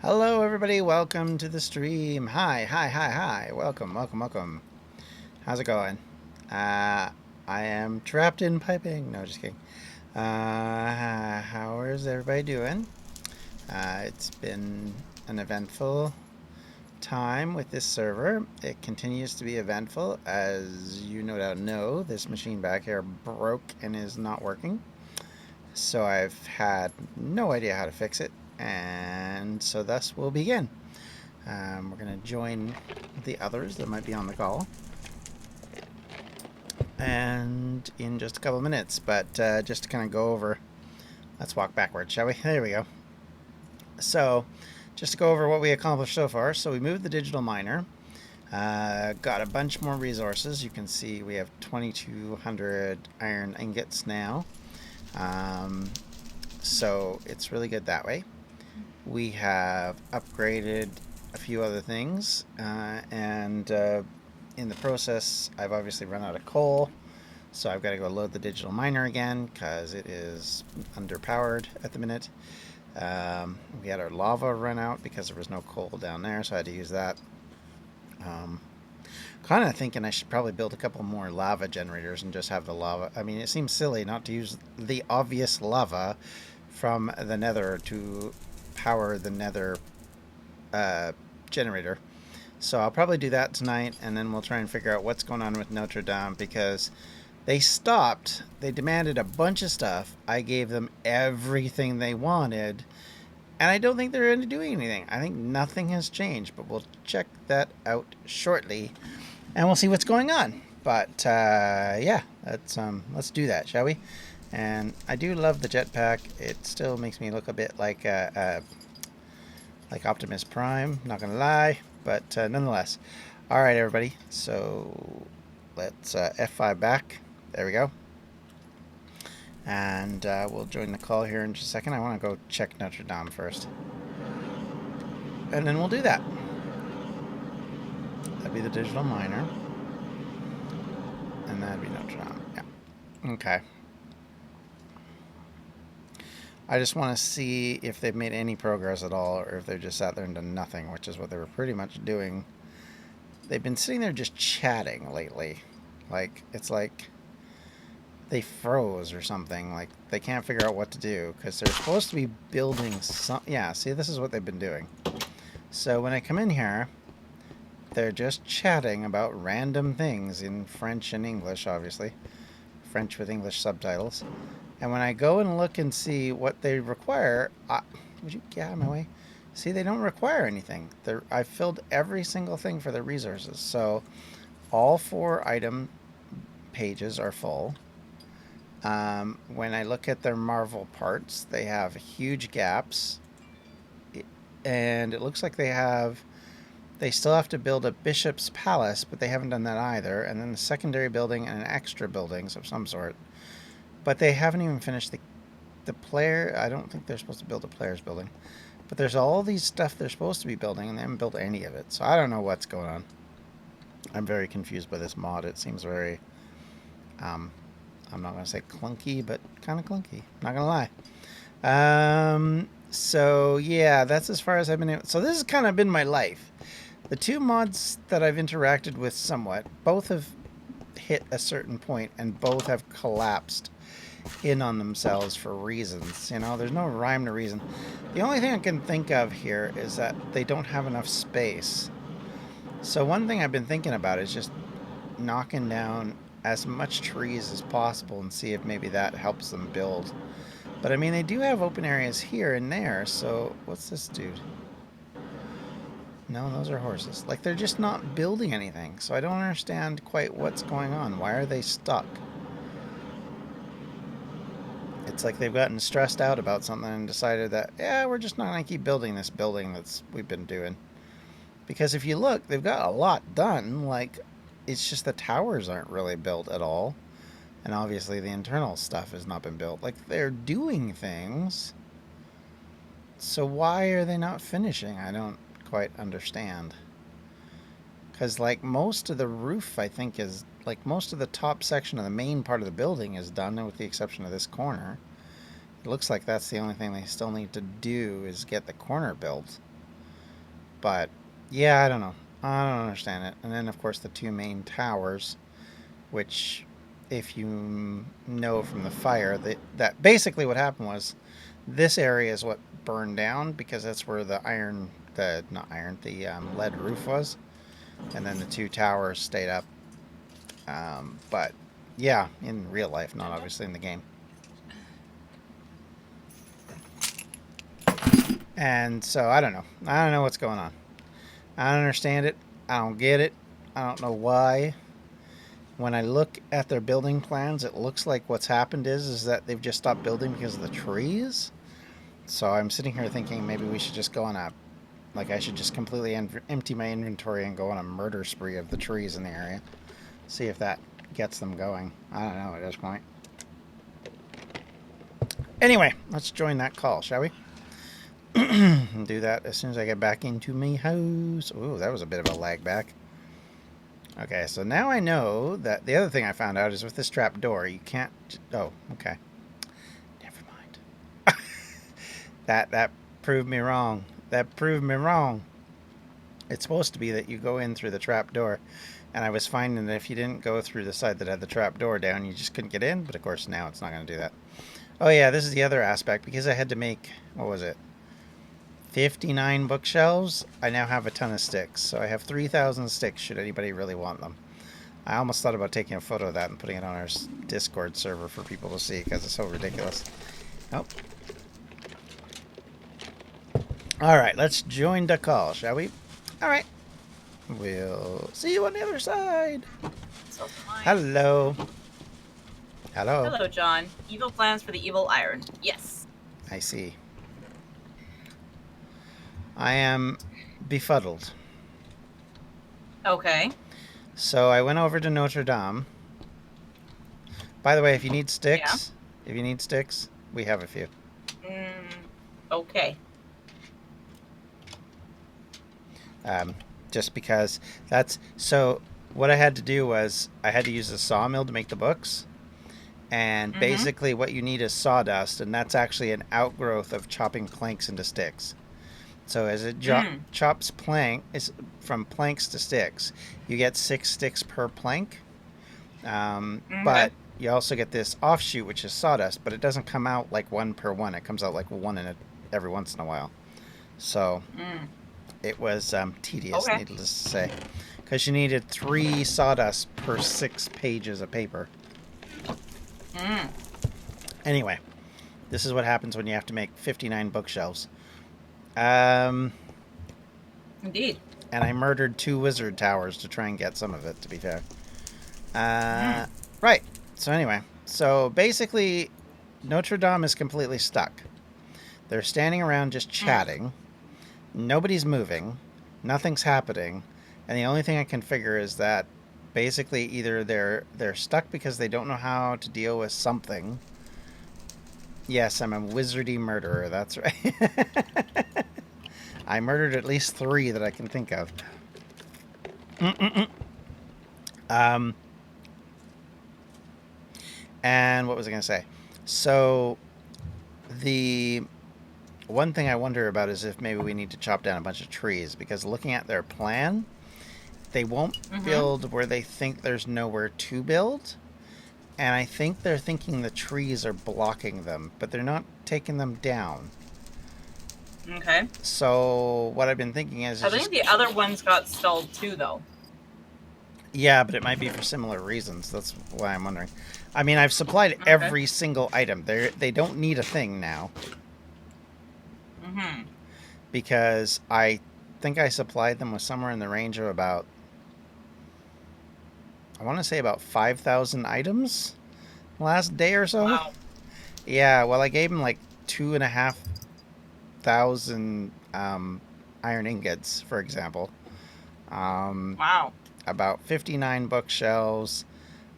Hello, everybody. Welcome to the stream. Hi. Welcome. How's it going? Uh, I am trapped in piping. No, just kidding. How is everybody doing? It's been an eventful time with this server. It continues to be eventful. As you no doubt know, this machine back here broke and is not working. So I've had no idea how to fix it. And so thus we'll begin. We're going to join the others that might be on the call. And in just a couple of minutes, but just to kind of go over, let's walk backwards, shall we? There we go. So, just to go over what we accomplished so far. So we moved the digital miner, got a bunch more resources. You can see we have 2,200 iron ingots now. So it's really good that way. We have upgraded a few other things, and in the process, I've obviously run out of coal, so I've got to go load the digital miner again because it is underpowered at the minute. We had our lava run out because there was no coal down there, so I had to use that. Kind of thinking I should probably build a couple more lava generators and just have the lava. I mean, it seems silly not to use the obvious lava from the Nether to power the Nether generator. So I'll probably do that tonight, and then we'll try and figure out what's going on with Notre because they stopped. They demanded a bunch of stuff. I gave them everything they wanted, and I don't think they're doing anything. I think nothing has changed, but we'll check that out shortly, and we'll see what's going on. But yeah, let's do that, shall we? And I do love the jetpack. It still makes me look a bit like Optimus Prime. Not gonna lie, but nonetheless. All right, everybody. So let's F5 back. There we go. And we'll join the call here in just a second. I want to go check Notre first, and then we'll do that. That'd be the digital miner, and that'd be Notre Yeah. Okay. I just want to see if they've made any progress at all, or if they've just sat there and done nothing, which is what they were pretty much doing. They've been sitting there just chatting lately. It's like they froze or something. Like, they can't figure out what to do, because they're supposed to be building some... Yeah, see, this is what they've been doing. So when I come in here, they're just chatting about random things in French and English, obviously. French with English subtitles. And when I go and look and see what they require, would you get out of my way? See, they don't require anything. I've filled every single thing for their resources. So all 4 item pages are full. When I look at their Marvel parts, they have huge gaps. And it looks like they still have to build a bishop's palace, but they haven't done that either. And then the secondary building and an extra buildings of some sort. But they haven't even finished the player. I don't think they're supposed to build a player's building. But there's all these stuff they're supposed to be building, and they haven't built any of it. So I don't know what's going on. I'm very confused by this mod. It seems very, I'm not going to say clunky, but kind of clunky. Not going to lie. So yeah, that's as far as I've been able. So this has kind of been my life. The 2 mods that I've interacted with somewhat, both have hit a certain point, and both have collapsed in on themselves for reasons. You know, there's no rhyme to reason. The only thing I can think of here is that they don't have enough space. So one thing I've been thinking about is just knocking down as much trees as possible and see if maybe that helps them build. But I mean, they do have open areas here and there, so what's this dude? No, those are horses. Like, they're just not building anything, so I don't understand quite what's going on. Why are they stuck? It's like they've gotten stressed out about something and decided that, yeah, we're just not going to keep building this building we've been doing. Because if you look, they've got a lot done. Like, it's just the towers aren't really built at all. And obviously the internal stuff has not been built. Like, they're doing things. So why are they not finishing? I don't quite understand. Because, like, most of the roof, I think, is... Like, most of the top section of the main part of the building is done, with the exception of this corner. It looks like that's the only thing they still need to do is get the corner built. But yeah, I don't know. I don't understand it. And then of course the two main towers, which, if you know from the fire, that basically what happened was this area is what burned down because that's where the iron, the not iron, the lead roof was, and then the two towers stayed up. But yeah, in real life, not obviously in the game. And so I don't know. I don't know what's going on. I don't understand it. I don't get it. I don't know why. When I look at their building plans, it looks like what's happened is that they've just stopped building because of the trees. So I'm sitting here thinking maybe we should just go on a, like I should just completely empty my inventory and go on a murder spree of the trees in the area. See if that gets them going. I don't know at this point. Anyway, let's join that call, shall we? Do that as soon as I get back into my house. Ooh, that was a bit of a lag back. Okay, so now I know that the other thing I found out is with this trap door, you can't... Oh, okay. Never mind. That proved me wrong. That proved me wrong. It's supposed to be that you go in through the trap door, and I was finding that if you didn't go through the side that had the trap door down, you just couldn't get in, but of course now it's not going to do that. Oh yeah, this is the other aspect. Because I had to make... What was it? 59 bookshelves. I now have a ton of sticks. So I have 3,000 sticks should anybody really want them. I almost thought about taking a photo of that and putting it on our Discord server for people to see because it's so ridiculous. Oh. Alright, let's join the call, shall we? Alright. We'll see you on the other side. So Hello. Hello. Hello, John. Evil plans for the evil iron. Yes. I see. I am befuddled. Okay. So I went over to Notre Dame. By the way, if you need sticks, we have a few. Okay. Just because that's... So what I had to do was I had to use a sawmill to make the books. And basically what you need is sawdust, and that's actually an outgrowth of chopping planks into sticks. So as it chops from planks to sticks, you get 6 sticks per plank. But you also get this offshoot, which is sawdust, but it doesn't come out like one per one. It comes out like one every once in a while. So it was tedious, needless to say, because you needed 3 sawdust per 6 pages of paper. Anyway, this is what happens when you have to make 59 bookshelves. Indeed. And I murdered 2 wizard towers to try and get some of it, to be fair. Right. So anyway, so basically Notre Dame is completely stuck. They're standing around just chatting. Nobody's moving. Nothing's happening. And the only thing I can figure is that basically either they're stuck because they don't know how to deal with something. Yes, I'm a wizardy murderer. That's right. I murdered at least 3 that I can think of. And what was I going to say? So the one thing I wonder about is if maybe we need to chop down a bunch of trees, because looking at their plan, they won't build where they think there's nowhere to build. And I think they're thinking the trees are blocking them, but they're not taking them down. Okay. So what I've been thinking is... I think the other ones got stalled too, though. Yeah, but it might be for similar reasons. That's why I'm wondering. I mean, I've supplied every single item. They don't need a thing now. Because I think I supplied them with somewhere in the range of about... I want to say about 5,000 items last day or so. Wow. Yeah, well, I gave them like 2,500 iron ingots, for example. Wow. About 59 bookshelves,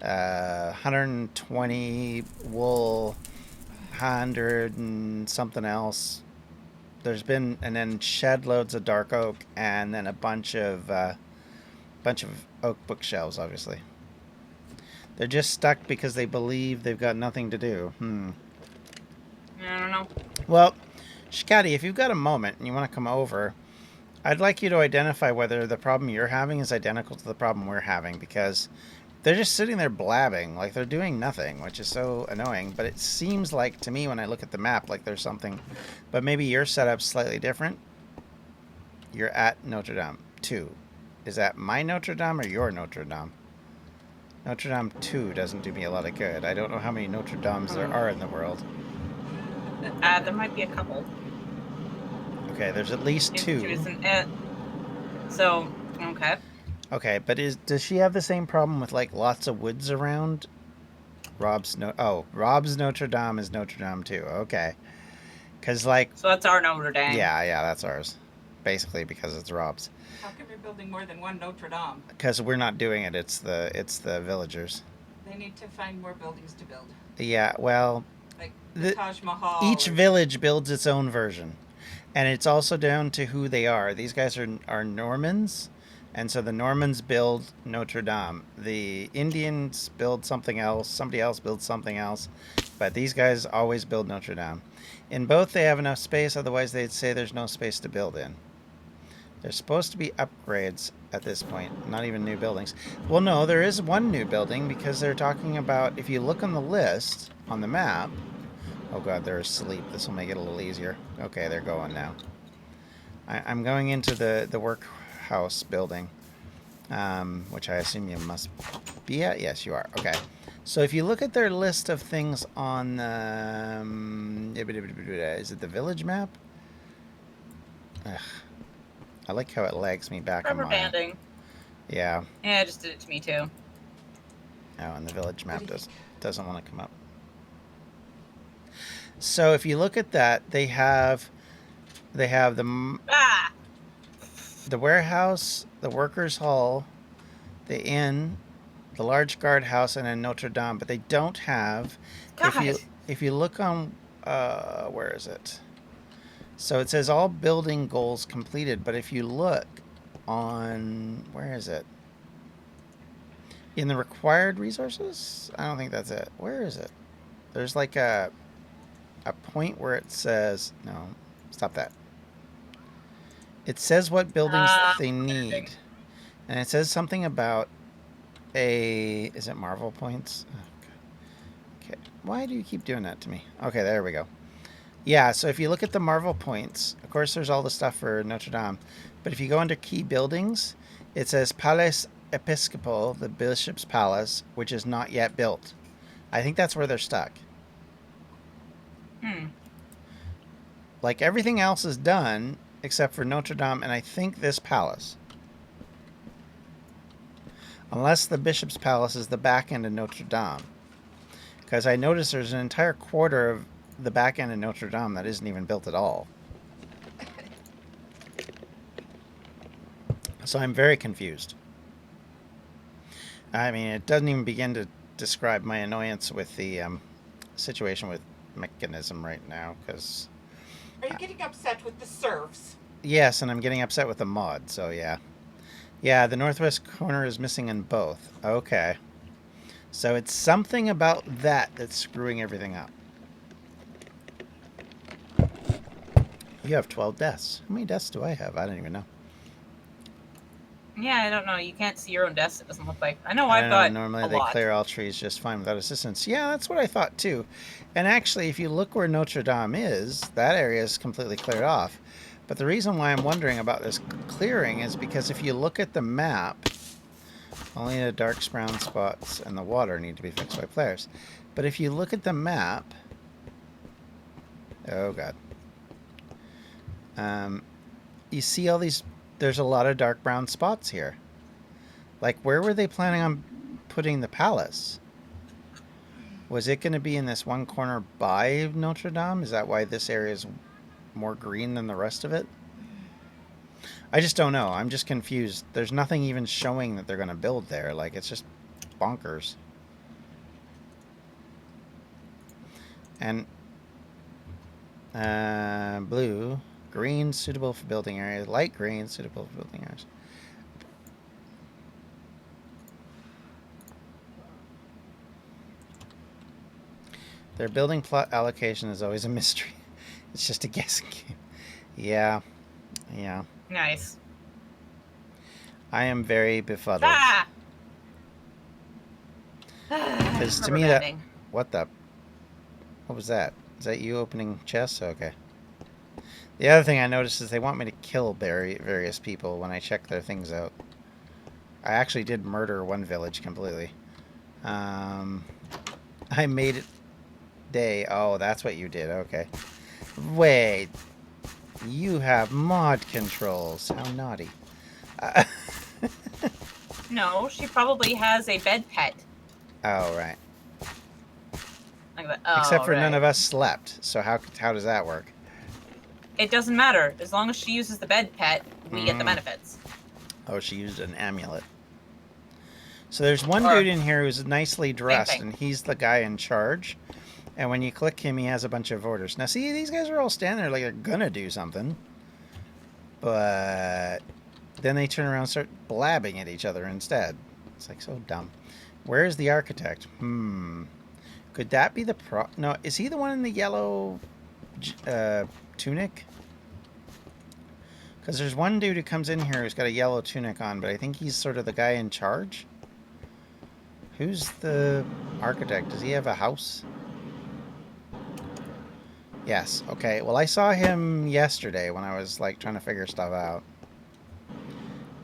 120 wool, 100 and something else. There's been, and then shed loads of dark oak, and then a bunch of oak bookshelves, obviously. They're just stuck because they believe they've got nothing to do. I don't know. Well, Shikati, if you've got a moment and you want to come over, I'd like you to identify whether the problem you're having is identical to the problem we're having, because they're just sitting there blabbing, like they're doing nothing, which is so annoying. But it seems like to me when I look at the map, like there's something. But maybe your setup's slightly different. You're at Notre Dame 2. Is that my Notre Dame or your Notre Dame? Notre Dame 2 doesn't do me a lot of good. I don't know how many Notre Dames there are in the world. There might be a couple. Okay, there's at least 2. So, okay. Okay, but does she have the same problem with like lots of woods around? Rob's Notre Dame is Notre Dame too. Okay, because like so that's our Notre Dame. Yeah, that's ours. Basically, because it's Rob's. How come you're building more than one Notre Dame? Because we're not doing it. It's the villagers. They need to find more buildings to build. Yeah, well, like the Taj Mahal. Each village builds its own version, and it's also down to who they are. These guys are Normans. And so the Normans build Notre Dame. The Indians build something else. Somebody else builds something else. But these guys always build Notre Dame. In both, they have enough space. Otherwise, they'd say there's no space to build in. There's supposed to be upgrades at this point. Not even new buildings. Well, no, there is one new building because they're talking about, if you look on the list, on the map. Oh, God, they're asleep. This will make it a little easier. Okay, they're going now. I'm going into the workhouse building, which I assume you must be at. Yes, you are. Okay. So if you look at their list of things on is it the village map? Ugh. I like how it lags me back on my... Rubber banding. Yeah. Yeah, it just did it to me too. Oh, and the village map doesn't want to come up. So if you look at that, they have the warehouse, the workers' hall, the inn, the large guardhouse, and then Notre Dame. But they don't have. If you look on, where is it? So it says all building goals completed. But if you look on, where is it? In the required resources? I don't think that's it. Where is it? There's like a point where it says, no, stop that. It says what buildings they need. And it says something about is it Marvel points? Oh, okay. Why do you keep doing that to me? Okay, there we go. Yeah, so if you look at the Marvel points, of course there's all the stuff for Notre Dame. But if you go under key buildings, it says Palais Episcopal, the Bishop's Palace, which is not yet built. I think that's where they're stuck. Like everything else is done except for Notre Dame and I think this palace. Unless the Bishop's Palace is the back end of Notre Dame. Because I noticed there's an entire quarter of the back end of Notre Dame that isn't even built at all. So I'm very confused. I mean, it doesn't even begin to describe my annoyance with the situation with mechanism right now, because... Are you getting upset with the serfs? Yes, and I'm getting upset with the mod, so yeah. Yeah, the northwest corner is missing in both. Okay. So it's something about that that's screwing everything up. You have 12 deaths. How many deaths do I have? I don't even know. Yeah, I don't know. You can't see your own deaths, it doesn't look like. I know I've got normally they clear all trees just fine without assistance. Yeah, that's what I thought too. And actually, if you look where Notre Dame is, that area is completely cleared off. But the reason why I'm wondering about this clearing is because if you look at the map, only the dark brown spots and the water need to be fixed by players. But if you look at the map... Oh, God. You see all these... There's a lot of dark brown spots here. Like, where were they planning on putting the palace? Was it going to be in this one corner by Notre Dame? Is that why this area is more green than the rest of it? I just don't know. I'm just confused. There's nothing even showing that they're going to build there. Like, it's just bonkers. And blue, green, suitable for building areas. Light green, suitable for building areas. Their building plot allocation is always a mystery. It's just a guessing game. Yeah. Nice. I am very befuddled. Ah! Because to Rubber me that... banding. What the... What was that? Is that you opening chests? Okay. The other thing I noticed is they want me to kill various people when I check their things out. I actually did murder one village completely. I made it day. Oh, that's what you did. Okay. Wait. You have mod controls. How naughty. No, she probably has a bed pet. Oh, right. Like that. Except Oh, for none right. of us slept. So how does that work? It doesn't matter. As long as she uses the bed pet, we get the Mm. benefits. Oh, she used an amulet. So there's one Or, dude in here who's nicely same dressed, thing. and he's the guy in charge. And when you click him, he has a bunch of orders. Now, see, these guys are all standing there like they're gonna do something. But then they turn around and start blabbing at each other instead. It's like so dumb. Where's the architect? Could that be the No, is he the one in the yellow tunic? Because there's one dude who comes in here who's got a yellow tunic on, but I think he's sort of the guy in charge. Who's the architect? Does he have a house? Yes. Okay. Well, I saw him yesterday when I was like trying to figure stuff out.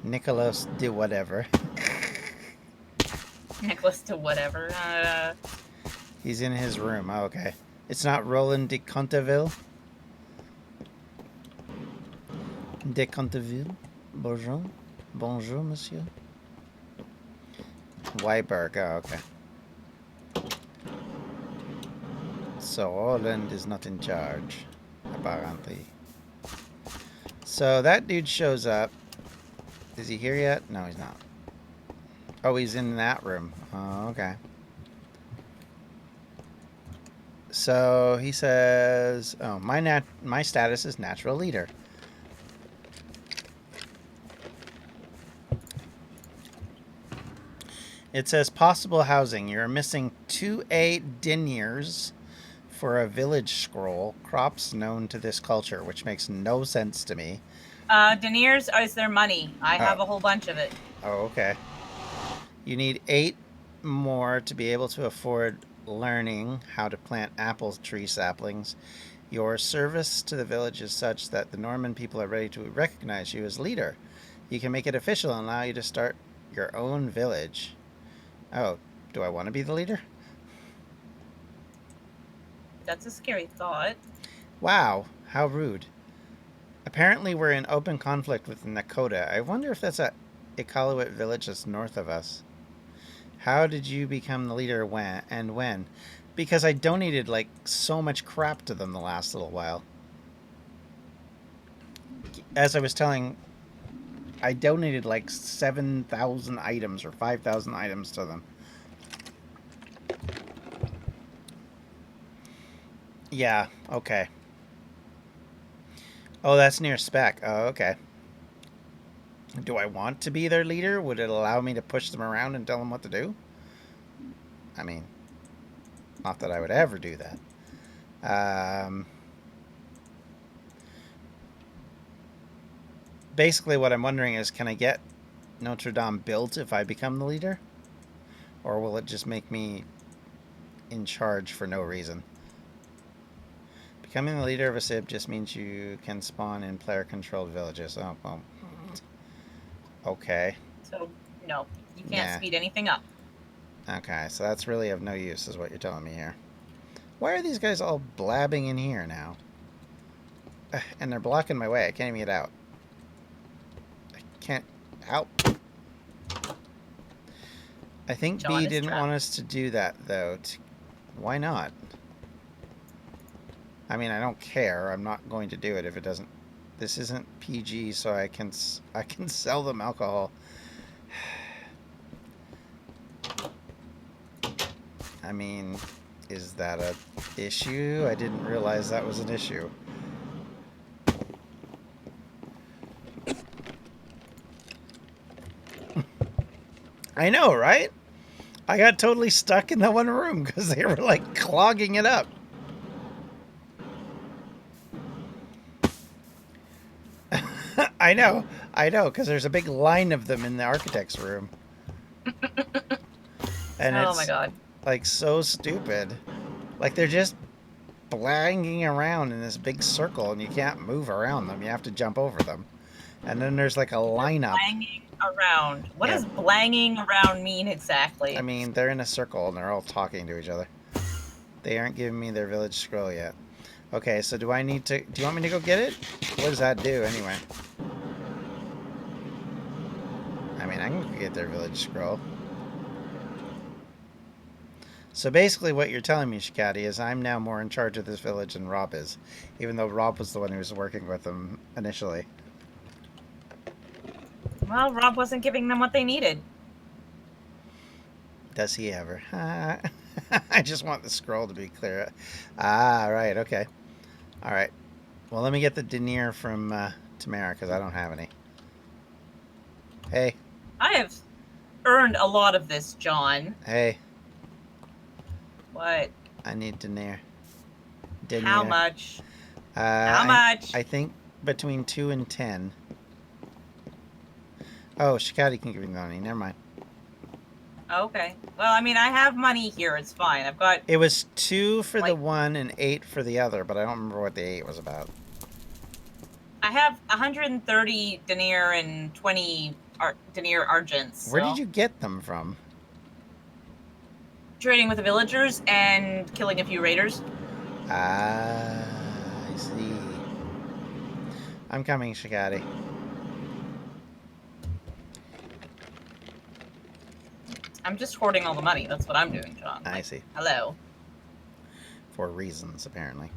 Nicholas de whatever. Nicholas to whatever. He's in his room. Oh, okay. It's not Roland de Conteville. De Conteville. Bonjour. Bonjour, monsieur. Weiberg. Oh, okay. So Roland is not in charge, apparently. So that dude shows up. Is he here yet? No, he's not. Oh, he's in that room. Oh, okay. So he says, "Oh, my status is natural leader." It says possible housing. You're missing 2A deniers for a village scroll. Crops known to this culture, which makes no sense to me. Deniers is their money. I have Oh. a whole bunch of it. Oh, okay. You need 8 more to be able to afford learning how to plant apple tree saplings. Your service to the village is such that the Norman people are ready to recognize you as leader. You can make it official and allow you to start your own village. Oh, do I want to be the leader? That's a scary thought. Wow, how rude. Apparently we're in open conflict with the Nakota. I wonder if that's a Iqaluit village that's north of us. How did you become the leader when? Because I donated like so much crap to them the last little while. As I was telling, I donated like 7,000 items or 5,000 items to them. Yeah, okay. Oh, that's near Spec. Oh, okay. Do I want to be their leader? Would it allow me to push them around and tell them what to do? I mean, not that I would ever do that. Basically, what I'm wondering is, can I get Notre Dame built if I become the leader? Or will it just make me in charge for no reason? Becoming the leader of a SIB just means you can spawn in player-controlled villages. Oh, well. Okay. So, no. You can't Yeah. speed anything up. Okay, so that's really of no use, is what you're telling me here. Why are these guys all blabbing in here now? And they're blocking my way. I can't even get out. I can't... Out. I think John B is didn't trapped. want us to do that, though. Why not? I mean, I don't care. I'm not going to do it if it doesn't... This isn't PG, so I can sell them alcohol. I mean, is that an issue? I didn't realize that was an issue. I know, right? I got totally stuck in that one room because they were like clogging it up. I know, because there's a big line of them in the architect's room. And Oh my it's, god. like, so stupid. Like, they're just blanging around in this big circle, and you can't move around them. You have to jump over them. And then there's, like, a They're lineup. blanging around. What Yeah, does blanging around mean I exactly? mean, they're in a circle, and they're all talking to each other. They aren't giving me their village scroll yet. Okay, so do I need to... Do you want me to go get it? What does that do, anyway? I mean, I can go get their village scroll. So basically what you're telling me, Shikati, is I'm now more in charge of this village than Rob is. Even though Rob was the one who was working with them initially. Well, Rob wasn't giving them what they needed. Does he ever? I just want the scroll to be clear. Ah, right, okay. Alright. Well, let me get the denier from Tamara, because I don't have any. Hey, I have earned a lot of this, John. hey, What? I need denier. How Denier. much? How much? I think between 2 and 10. Oh, Shikati can give me the money. Never mind. Okay. Well, I mean, I have money here. It's fine. I've got... It was 2 for the Like- one and 8 for the other, but I don't remember what the 8 was about. I have 130 denier and 20 denier argents. Where so- did you get them from? Trading with the villagers and killing a few raiders. Ah, I see. I'm coming, Shikati. I'm just hoarding all the money. That's what I'm doing, John. I see. Hello. For reasons, apparently.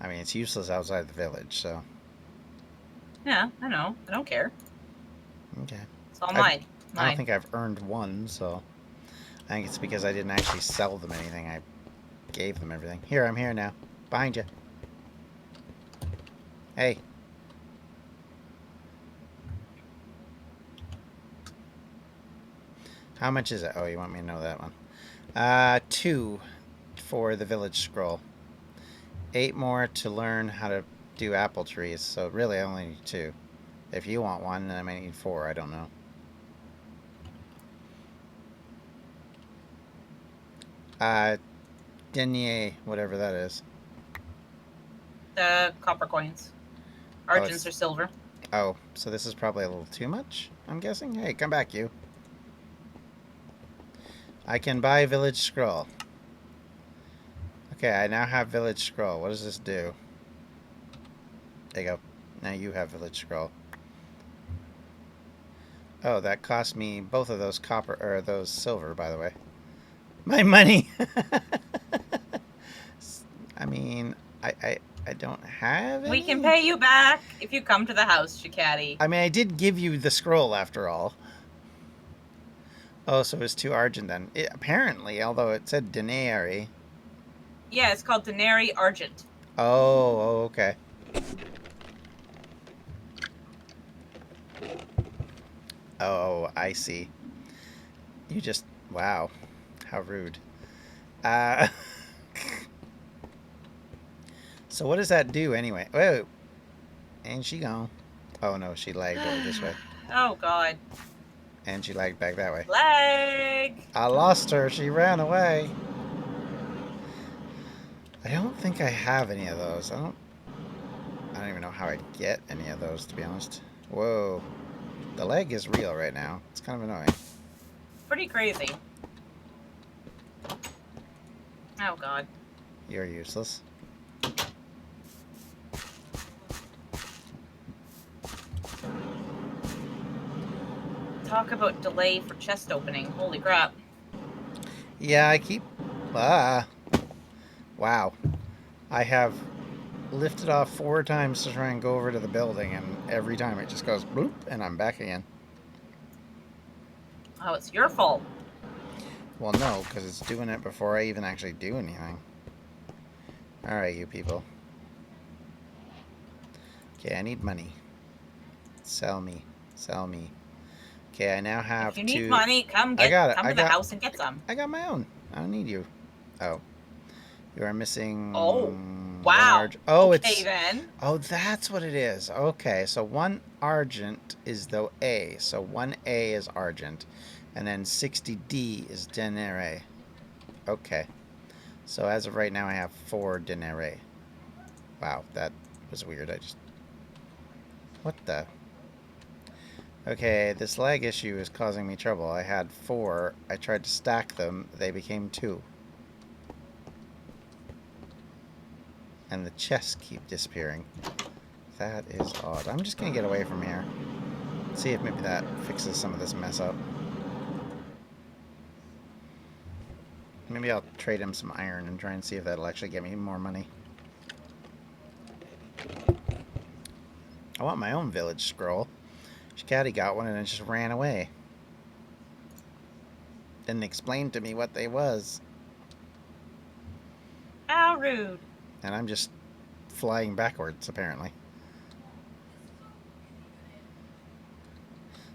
I mean, it's useless outside the village, so... Yeah, I know. I don't care. Okay. It's all mine. I don't think I've earned one, so... I think it's because I didn't actually sell them anything. I gave them everything. Here, I'm here now. Behind you. Hey. How much is it? Oh, you want me to know that one. 2 for the village scroll. 8 more to learn how to do apple trees. So really, I only need 2. If you want one, then I might need 4. I don't know. Denier, whatever that is. The copper coins. Argents it's- or silver. Oh, so this is probably a little too much, I'm guessing? Hey, come back, you. I can buy village scroll. Okay, I now have village scroll. What does this do? There you go. Now you have village scroll. Oh, that cost me both of those copper, or those silver, by the way. My money! I mean, I don't have any. We can pay you back if you come to the house, Shikati. I mean, I did give you the scroll after all. Oh, so it was 2 argent then. Apparently, although it said denari. Yeah, it's called Denari Argent. Oh, okay. Oh, I see. You just... Wow. How rude. So what does that do anyway? Whoa. And she gone. Oh, no, she lagged over this way. Oh, God. And she lagged back that way. Leg! I lost her. She ran away. I don't think I have any of those. I don't even know how I'd get any of those, to be honest. Whoa. The leg is real right now. It's kind of annoying. Pretty crazy. Oh, God. You're useless. Talk about delay for chest opening. Holy crap. Yeah, I keep... Ah. Wow. I have lifted off 4 times to try and go over to the building, and every time it just goes bloop, and I'm back again. Oh, it's your fault. Well, no, because it's doing it before I even actually do anything. Alright, you people. Okay, I need money. Sell me. Sell me. Okay, I now have If you to... need money, come I got it. come to the house and get some. I got my own. I don't need you. Oh. You are missing... Oh. one Wow. argent. Oh, Okay it's. then. Oh, that's what it is. Okay, so one argent is the A. So 1A is argent. And then 60D is denare. Okay. So as of right now, I have 4 denare. Wow, that was weird. I just. What the? Okay, this lag issue is causing me trouble. I had 4. I tried to stack them. They became 2. And the chests keep disappearing. That is odd. I'm just going to get away from here. See if maybe that fixes some of this mess up. Maybe I'll trade him some iron and try and see if that'll actually get me more money. I want my own village scroll. Shikati got one and it just ran away. Didn't explain to me what they was. How rude. And I'm just flying backwards, apparently.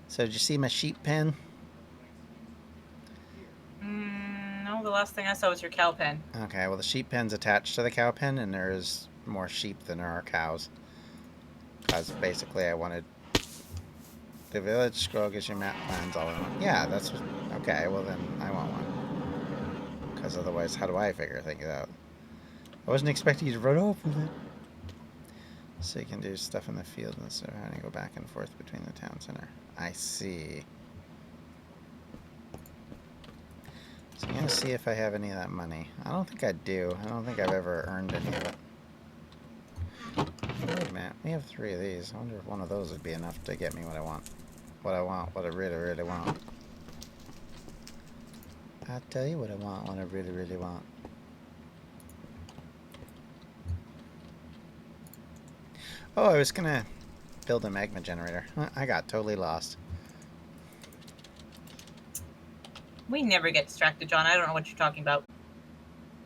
So did you see my sheep pen? No, the last thing I saw was your cow pen. Okay, well the sheep pen's attached to the cow pen and there's more sheep than there are cows. Because basically I wanted... The village scroll gives you map plans all in one. Yeah, that's... Okay, well then I want one. Because otherwise, how do I figure things out? I wasn't expecting you to run off with it. So you can do stuff in the field instead of having to go back and forth between the town center. I see. So I'm going to see if I have any of that money. I don't think I do. I don't think I've ever earned any of it. Wait a minute. We have 3 of these. I wonder if one of those would be enough to get me what I want. What I really, really want. I'll tell you what I want, what I really, really want. Oh, I was going to build a magma generator. I got totally lost. We never get distracted, John. I don't know what you're talking about.